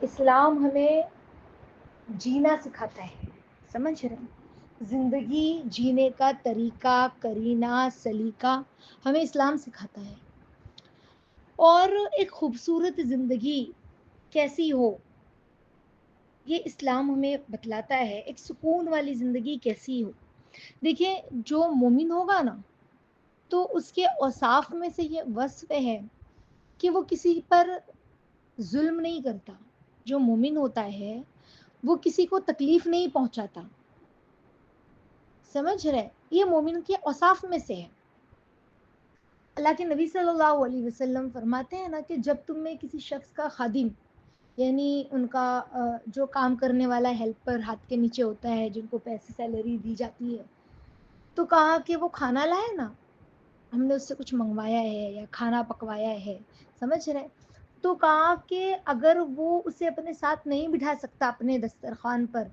اسلام ہمیں جینا سکھاتا ہے، سمجھ رہے ہیں؟ زندگی جینے کا طریقہ، کرینہ، سلیقہ ہمیں اسلام سکھاتا ہے، اور ایک خوبصورت زندگی کیسی ہو یہ اسلام ہمیں بتلاتا ہے۔ ایک سکون والی زندگی کیسی ہو، دیکھیں جو مومن ہوگا نا تو اس کے اوصاف میں سے یہ وصف ہے کہ وہ کسی پر ظلم نہیں کرتا۔ جو مومن ہوتا ہے وہ کسی کو تکلیف نہیں پہنچاتا، سمجھ رہے؟ یہ مومن کے اوصاف میں سے ہے۔ اللہ کے نبی صلی اللہ علیہ وسلم فرماتے ہیں نا کہ جب تم میں کسی شخص کا خادم، یعنی ان کا جو کام کرنے والا ہیلپر ہاتھ کے نیچے ہوتا ہے، جن کو پیسے سیلری دی جاتی ہے، تو کہا کہ وہ کھانا لائے نا، ہم نے اس سے کچھ منگوایا ہے یا کھانا پکوایا ہے، سمجھ رہے؟ تو کہا کہ اگر وہ اسے اپنے ساتھ نہیں بٹھا سکتا اپنے دسترخوان پر،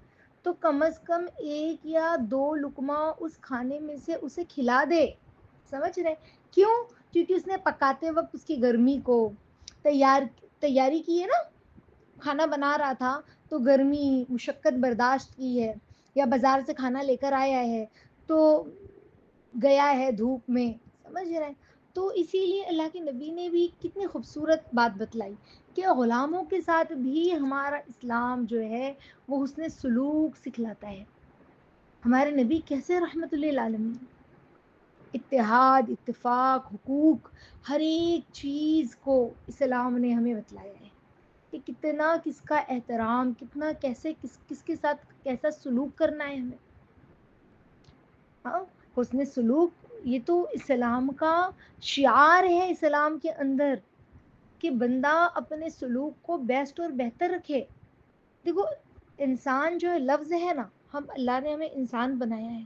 تو کم از کم 1 یا 2 لقمہ اس کھانے میں سے اسے کھلا دے، سمجھ رہے؟ کیوں؟ کیونکہ اس نے پکاتے وقت اس کی گرمی کو تیاری کی ہے نا، کھانا بنا رہا تھا تو گرمی مشقت برداشت کی ہے، یا بازار سے کھانا لے کر آیا ہے تو گیا ہے دھوپ میں، سمجھ رہے ہیں؟ تو اسی لیے اللہ کے نبی نے بھی کتنی خوبصورت بات بتلائی کہ غلاموں کے ساتھ بھی ہمارا اسلام جو ہے وہ حسن سلوک سکھلاتا ہے۔ ہمارے نبی کیسے رحمت للعالمین، اتحاد، اتفاق، حقوق، ہر ایک چیز کو اسلام نے ہمیں بتلایا ہے کہ کتنا کس کا احترام، کتنا کیسے کس کے ساتھ کیسا سلوک کرنا ہے ہمیں۔ ہاں، حسن سلوک یہ تو اسلام کا شعار ہے، اسلام کے اندر کہ بندہ اپنے سلوک کو بیسٹ اور بہتر رکھے۔ دیکھو انسان جو لفظ ہے نا، اللہ نے ہمیں انسان بنایا ہے،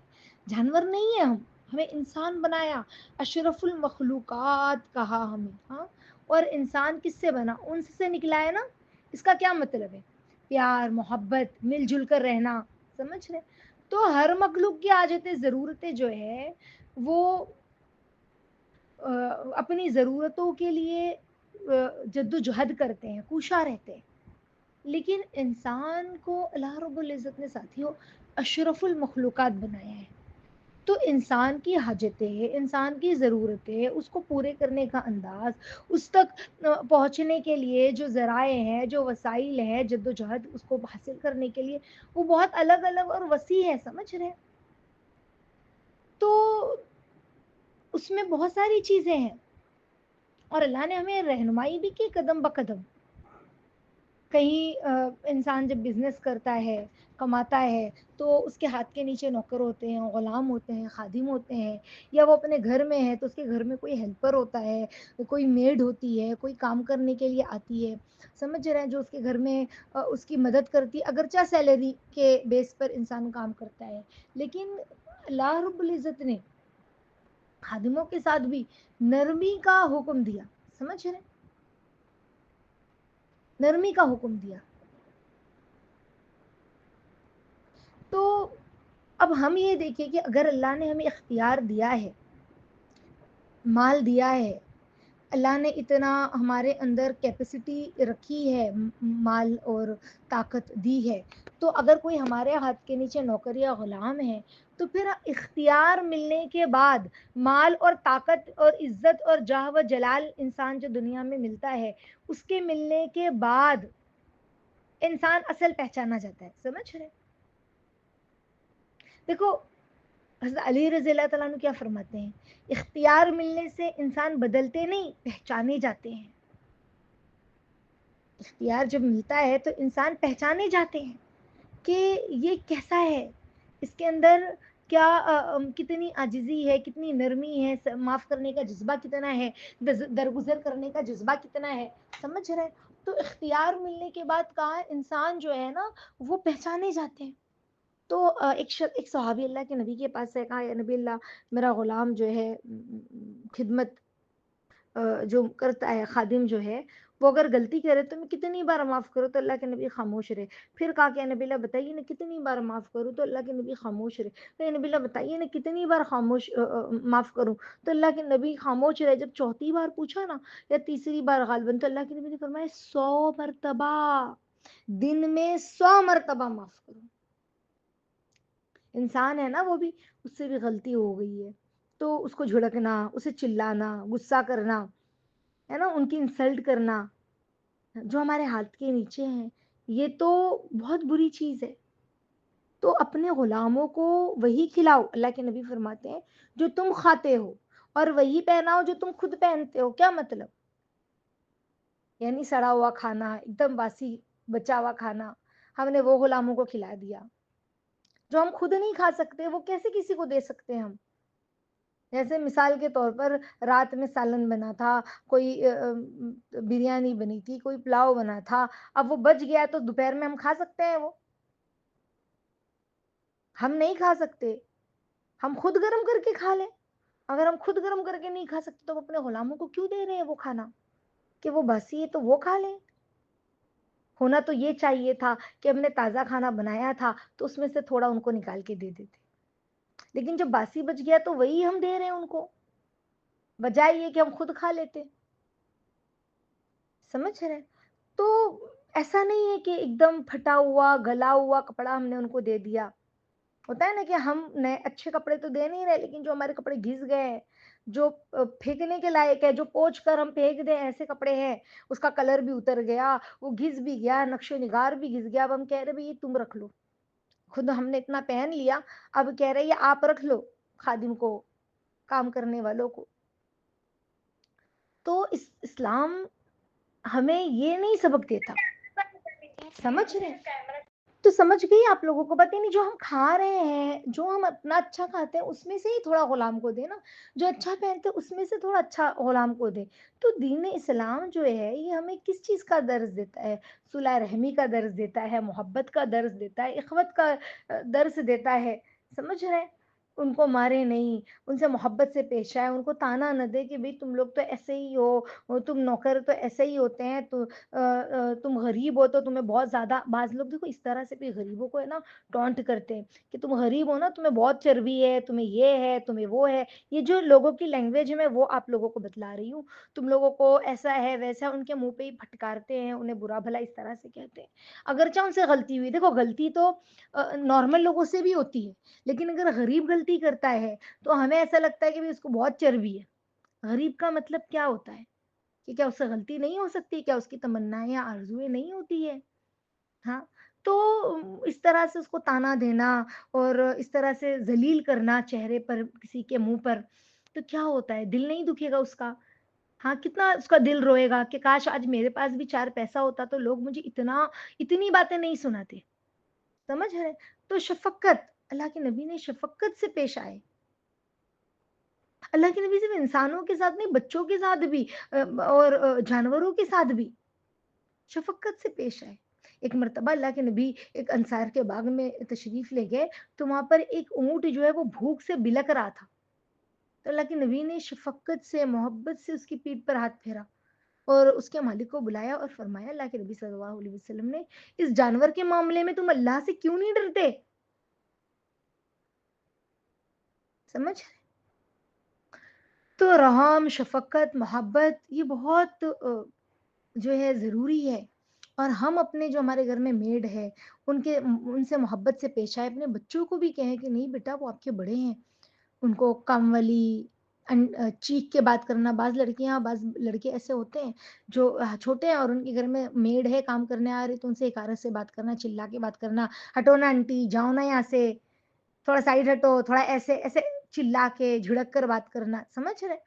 جانور نہیں ہے، ہمیں انسان بنایا، اشرف المخلوقات کہا ہمیں۔ ہاں، اور انسان کس سے بنا؟ انس سے نکلا ہے نا۔ اس کا کیا مطلب ہے؟ پیار، محبت، مل جل کر رہنا، سمجھ رہے؟ تو ہر مخلوق کی حاجتیں، ضرورتیں جو ہے وہ اپنی ضرورتوں کے لیے جد و جہد کرتے ہیں، کوشاں رہتے ہیں، لیکن انسان کو اللہ رب العزت نے ساتھیوں اشرف المخلوقات بنایا ہے۔ تو انسان کی حاجتیں، انسان کی ضرورتیں، اس کو پورے کرنے کا انداز، اس تک پہنچنے کے لیے جو ذرائع ہیں، جو وسائل ہیں، جد و جہد اس کو حاصل کرنے کے لیے، وہ بہت الگ الگ اور وسیع ہے، سمجھ رہے ہیں؟ تو اس میں بہت ساری چیزیں ہیں، اور اللہ نے ہمیں رہنمائی بھی کی قدم بقدم۔ کہیں انسان جب بزنس کرتا ہے، کماتا ہے، تو اس کے ہاتھ کے نیچے نوکر ہوتے ہیں، غلام ہوتے ہیں، خادم ہوتے ہیں، یا وہ اپنے گھر میں ہے تو اس کے گھر میں کوئی ہیلپر ہوتا ہے، کوئی میڈ ہوتی ہے، کوئی کام کرنے کے لیے آتی ہے، سمجھ رہے ہیں، جو اس کے گھر میں اس کی مدد کرتی ہے، اگرچہ سیلری کے بیس پر انسان کام کرتا ہے، لیکن اللہ رب العزت نے خادموں کے ساتھ بھی نرمی کا حکم دیا، سمجھ رہے ہیں؟ نرمی کا حکم دیا۔ تو اب ہم یہ دیکھیں کہ اگر اللہ نے ہمیں اختیار دیا ہے، مال دیا ہے، اللہ نے اتنا ہمارے اندر کیپیسٹی رکھی ہے، مال اور طاقت دی ہے، تو اگر کوئی ہمارے ہاتھ کے نیچے نوکر یا غلام ہے، تو پھر اختیار ملنے کے بعد مال اور طاقت اور عزت اور جاہ و جلال انسان جو دنیا میں ملتا ہے، اس کے ملنے کے بعد انسان اصل پہچانا جاتا ہے، سمجھ رہے؟ دیکھو حضرت علی رضی اللہ تعالیٰ عنہ کیا فرماتے ہیں؟ اختیار ملنے سے انسان بدلتے نہیں، پہچانے جاتے ہیں۔ اختیار جب ملتا ہے تو انسان پہچانے جاتے ہیں کہ یہ کیسا ہے، اس کے اندر کیا کتنی عاجزی ہے، کتنی نرمی ہے، معاف کرنے کا جذبہ کتنا ہے، درگزر کرنے کا جذبہ کتنا ہے، سمجھ رہے؟ تو اختیار ملنے کے بعد کہا انسان جو ہے نا وہ پہچانے جاتے ہیں۔ تو ایک صحابی اللہ کے نبی کے پاس سے کہا، یا نبی اللہ، میرا غلام جو ہے خدمت جو کرتا ہے، خادم جو ہے، وہ اگر غلطی کرے تو میں کتنی بار معاف کروں؟ تو اللہ کے نبی خاموش رہے۔ پھر کہا کہ نبی اللہ بتائیے نا کتنی بار معاف کروں؟ تو اللہ کے نبی خاموش رہے۔ تو نبی اللہ بتائیے نا کتنی بار معاف کروں؟ تو اللہ کے نبی خاموش رہے۔ جب چوتھی بار پوچھا نا، یا تیسری بار غالباً، تو اللہ کے نبی نے فرمایا 100 مرتبہ، दिन में 100 मर्तबा माफ करो। इंसान है ना वो भी, उससे भी गलती हो गई है, तो उसको झिड़कना, उसे चिल्लाना, गुस्सा करना, है ना, उनकी इंसल्ट करना, जो हमारे हाथ के नीचे हैं, ये तो बहुत बुरी चीज़ है। तो अपने गुलामों को वही खिलाओ, अल्लाह के नबी फरमाते हैं, जो तुम खाते हो, और वही पहनाओ जो तुम खुद पहनते हो। क्या मतलब? यानी सड़ा हुआ खाना, एकदम बासी बचा हुआ खाना, हमने वो गुलामों को खिला दिया। जो हम खुद नहीं खा सकते, वो कैसे किसी को दे सकते हैं हम? जैसे मिसाल के तौर पर रात में सालन बना था, कोई बिरयानी बनी थी, कोई पुलाव बना था, अब वो बच गया तो दोपहर में हम खा सकते हैं वो? हम नहीं खा सकते, हम खुद गरम करके खा लें। अगर हम खुद गरम करके नहीं खा सकते तो हम अपने गुलामों को क्यों दे रहे हैं वो खाना, कि वो बासी है तो वो खा लें? होना तो ये चाहिए था कि हमने ताज़ा खाना बनाया था, तो उसमें से थोड़ा उनको निकाल के दे देते। लेकिन जब बासी बच गया तो वही हम दे रहे हैं उनको, बजाय ये कि हम खुद खा लेते। समझ रहे हैं? तो ऐसा नहीं है कि एकदम फटा हुआ, गला हुआ कपड़ा हमने उनको दे दिया। होता है ना कि हम नए अच्छे कपड़े तो दे नहीं रहे, लेकिन जो हमारे कपड़े घिस गए हैं, जो फेंकने के लायक है, जो पोंछ कर हम फेंक दें ऐसे कपड़े हैं, उसका कलर भी उतर गया, वो घिस भी गया, नक्शे-निगार भी घिस गया, अब हम कह रहे भई ये तुम रख लो। खुद हमने इतना पहन लिया, अब कह रहे ये आप रख लो खादिम को, काम करने वालों को। तो इस्लाम हमें ये नहीं सबक देता। समझ रहे हैं? तो समझ गई आप लोगों को? पता नहीं जो हम खा रहे हैं, जो हम अपना अच्छा खाते हैं उसमें से ही थोड़ा गुलाम को दें ना, जो अच्छा पहनते हैं उसमें से थोड़ा अच्छा गुलाम को दें। तो दीन इस्लाम जो है ये हमें किस चीज़ का दर्स देता है? सुलह रहमी का दर्स देता है, मोहब्बत का दर्स देता है, इख़वत का दर्स देता है। समझ रहे हैं? उनको मारे नहीं, उनसे मोहब्बत से पेश आए, उनको ताना ना दे कि भई तुम लोग तो ऐसे ही हो, तुम नौकर तो ऐसे ही होते हैं, तो तुम गरीब हो तो तुम्हें बहुत ज़्यादा, बाज़ लोग देखो इस तरह से भी गरीबों को है ना टॉन्ट करते हैं कि तुम गरीब हो ना, तुम्हें बहुत चर्बी है, तुम्हें ये है, तुम्हें वो है। ये जो लोगों की लैंग्वेज है मैं वो आप लोगों को बतला रही हूँ। तुम लोगों को ऐसा है, वैसा है, उनके मुँह पे ही फटकारते हैं, उन्हें बुरा-भला इस तरह से कहते हैं। अगरचे उनसे गलती हुई, देखो गलती तो नॉर्मल लोगों से भी होती है, लेकिन अगर गरीब गलती करता है, तो हमें ऐसा लगता है कि भई उसको बहुत चर्बी है। गरीब का मतलब क्या होता है? कि क्या उससे गलती नहीं हो सकती? क्या उसकी तमन्नाएँ या आरज़ुएँ नहीं होती है? हाँ, तो इस तरह से उसको ताना देना और इस तरह से ज़लील करना चेहरे पर किसी के मुँह पर, तो क्या होता है? दिल नहीं दुखेगा उसका? हाँ, कितना उसका दिल रोएगा कि काश आज मेरे पास भी 4 पैसा होता तो लोग मुझे इतनी बातें नहीं सुनाते। समझ रहे हैं? तो शफ़क़त, अल्लाह के नबी ने शफ़क़त से पेश आए। अल्लाह के नबी सिर्फ़ इंसानों के साथ नहीं, बच्चों के साथ भी और जानवरों के साथ भी शफ़क़त से पेश आए। एक मर्तबा अल्लाह के नबी एक अंसार के बाग में तशरीफ़ ले गए, तो वहाँ पर एक ऊँट जो है वो भूख से बिलक रहा था। तो अल्लाह के नबी ने शफ़क़त से, मोहब्बत से उसकी पीठ पर हाथ फेरा और उसके मालिक को बुलाया और फ़रमाया, अल्लाह के नबी सल्लल्लाहु अलैहि वसल्लम ने, "इस जानवर के मामले में तुम अल्लाह से क्यों नहीं डरते?" समझ रहे? तो रहम, शफ़क़त, मोहब्बत ये बहुत जो है ज़रूरी है। और हम अपने जो हमारे घर में मेड है, उनसे मोहब्बत से पेश आएँ, अपने बच्चों को भी कहें कि नहीं बेटा वो आपके बड़े हैं, उनको कामवाली चीख के बात करना, बाज़ लड़कियाँ, बाज़ लड़के ऐसे होते हैं जो छोटे हैं और उनके घर में मेड है काम करने आ रही तो उनसे इकारत से बात करना, चिल्ला के बात करना, "हटो ना आंटी, जाओ ना यहाँ से, थोड़ा साइड हटो", थोड़ा ऐसे ऐसे चिल्ला के, झिड़क कर बात करना, समझ रहे हैं?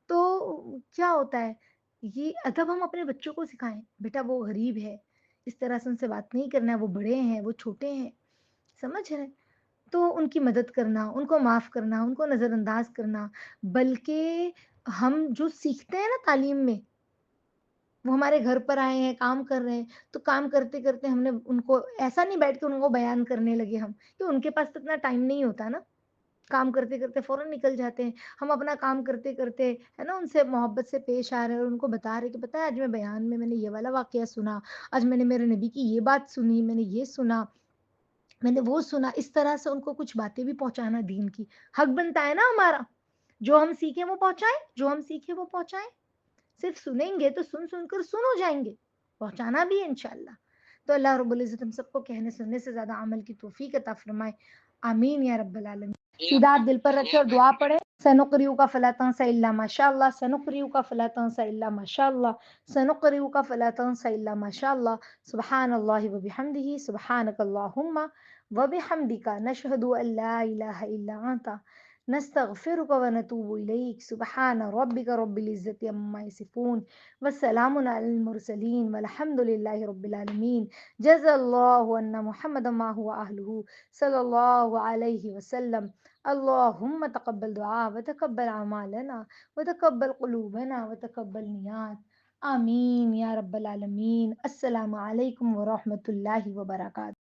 तो क्या होता है, ये अदब हम अपने बच्चों को सिखाएँ, बेटा वो गरीब है, इस तरह से उनसे बात नहीं करना है, वो बड़े हैं, वो छोटे हैं, समझ रहे हैं? तो उनकी मदद करना, उनको माफ़ करना, उनको नज़रअंदाज़ करना, बल्कि हम जो सीखते हैं ना तालीम में, वो हमारे घर पर आए हैं, काम कर रहे हैं, तो काम करते-करते हमने उनको ऐसा नहीं बैठ के उनको बयान करने लगे हम, कि उनके पास तो इतना टाइम नहीं होता ना। काम करते-करते फ़ौरन निकल जाते हैं। हम अपना काम करते-करते, है ना, उनसे मोहब्बत से पेश आ रहे हैं और उनको बता रहे हैं कि पता है आज मैं बयान में मैंने ये वाला वाक़या सुना, आज मैंने मेरे नबी की ये बात सुनी, मैंने ये सुना, मैंने वो सुना। इस तरह से उनको कुछ बातें भी पहुँचाना दीन की। हक बनता है ना हमारा, जो हम सीखें वो पहुँचाएँ, जो हम सीखें वो पहुँचाएँ। सिर्फ़ सुनेंगे तो सुन-सुन कर सुन हो जाएँगे, पहुँचाना भी है इंशाअल्लाह। تو اللہ رب العزت ہم سب کو کہنے سننے سے زیادہ عمل کی توفیق عطا فرمائے، آمین یا رب العالمین۔ سیدھا ہاتھ دل پر رکھے اور دعا پڑھے۔ سنقریو کا فلا تنسى الا ما شاء الله، سنقریو کا فلا تنسى الا ما شاء الله، سنقریو کا فلا تنسى الا ما شاء الله، سبحان اللہ وبحمده، سبحانك اللهم وبحمدك، نشهد ان لا اله الا انت، نستغفرك ونتوب إليك، سبحان ربك رب العزة عما يصفون، والسلام على المرسلين، والحمد لله رب العالمين، جزا الله أن محمد ما هو أهله صلى الله عليه وسلم، اللهم تقبل دعاء وتقبل أعمالنا وتقبل قلوبنا وتقبل نيات، آمين يا رب العالمين۔ السلام عليكم ورحمة الله وبركاته۔